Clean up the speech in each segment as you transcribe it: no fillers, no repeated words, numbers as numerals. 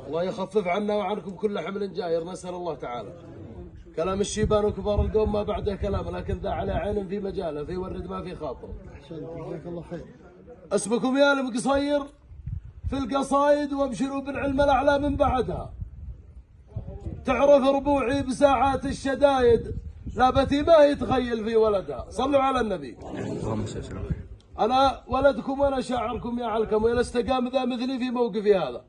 الله يخفف عنا وعنكم كل حمل جائر، نسأل الله تعالى. كلام الشيبان وكبار القوم ما بعده كلام، لكن ذا على عين في مجاله، في ورد ما في خاطر. جزاك الله خير. اسمكم يا المقصير في القصايد، وابشروا بالعلم الأعلى من بعدها. تعرف ربوعي بساعات الشدايد، لابتي ما يتخيل في ولدها. صلوا على النبي. أنا ولدكم وأنا شاعركم يا علكم، وإذا استقام ذا مثلي في موقفي هذا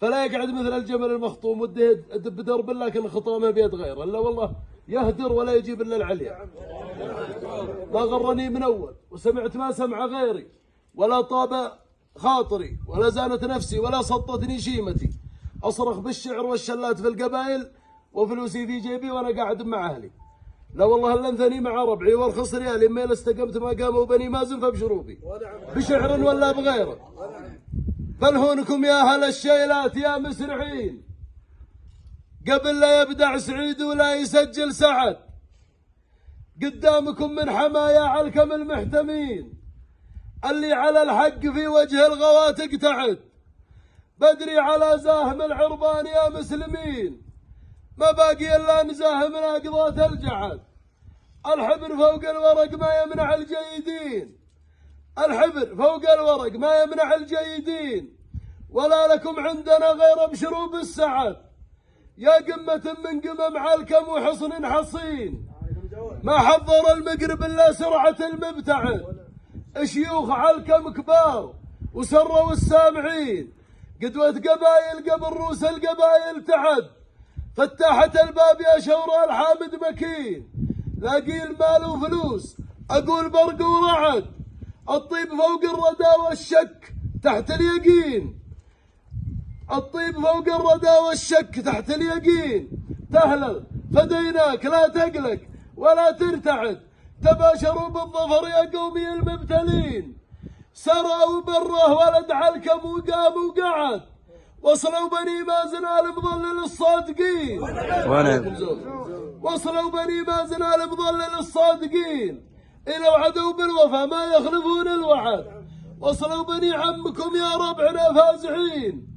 فلا يقعد مثل الجمل المخطوم وده يدب درب، لكن خطامه بيد غيره، إلا والله يهدر ولا يجيب إلا العليا. ما غرني من أول وسمعت ما سمع غيري، ولا طاب خاطري، ولا زانت نفسي، ولا سطتني شيمتي. أصرخ بالشعر والشلات في القبائل، وفلوسي في جيبي وأنا قاعد مع أهلي. لا والله لنثني مع ربعي وارخص ريالي، ما إلا استقمت ما قاموا بني مازن فابشروا بي بشعر ولا بغيره. فالهونكم يا أهل الشيلات يا مسرحين، قبل لا يبدع سعيد ولا يسجل سعد، قدامكم من حمايا علكم المحتمين، اللي على الحق في وجه الغوات اقتعد. بدري على زاهم العربان يا مسلمين، ما باقي الا نزاه من اقضات الجعد. الحبر فوق الورق ما يمنع الجيدين، الحبر فوق الورق ما يمنع الجيدين، ولا لكم عندنا غير ابشروا بالسعد. يا قمة من قمم علكم وحصن حصين، ما حضر المقرب الا سرعة المبتعد. شيوخ علكم كبار وسروا السامعين، قدوة قبايل قبل روس القبايل تعد. فتحت الباب يا شورى الحامد مكين، لاقي المال وفلوس اقول برق ورعد. الطيب فوق الردى والشك تحت اليقين، الطيب فوق الردى والشك تحت اليقين. تهلل فديناك لا تقلق ولا ترتعد، تباشروا بالظفر يا قومي المبتلين. سرى وبره ولد علكم وقام وقعد، وصلوا بني مازن آل مظلل الصادقين. وصلوا بني مازن آل مظلل الصادقين، إلى وعدوا بالوفا ما يخلفون الوعد. وصلوا بني عمكم يا ربعنا فازعين،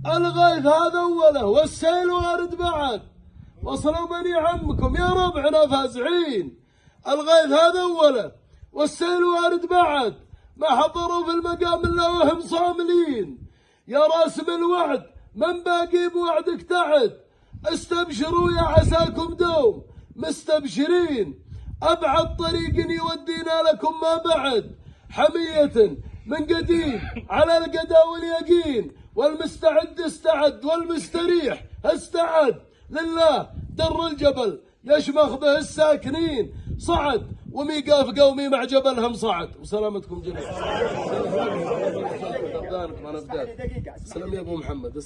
الغيث هذا أوله والسيل وارد بعد. وصلوا بني عمكم يا ربعنا فازعين، الغيث هذا أوله والسيل وارد بعد. ما حضروا في المقام إلا وهم صاملين، يا راسم الوعد من باقي بوعدك تعد. استبشروا يا عساكم دوم مستبشرين، أبعد طريق يودينا لكم ما بعد. حمية من قديم على القدا واليقين، والمستعد استعد والمستريح استعد. لله در الجبل يشمخ به الساكنين، صعد وميقاف قومي مع جبلهم صعد. وسلامتكم جميعا. سلام يا ابو محمد.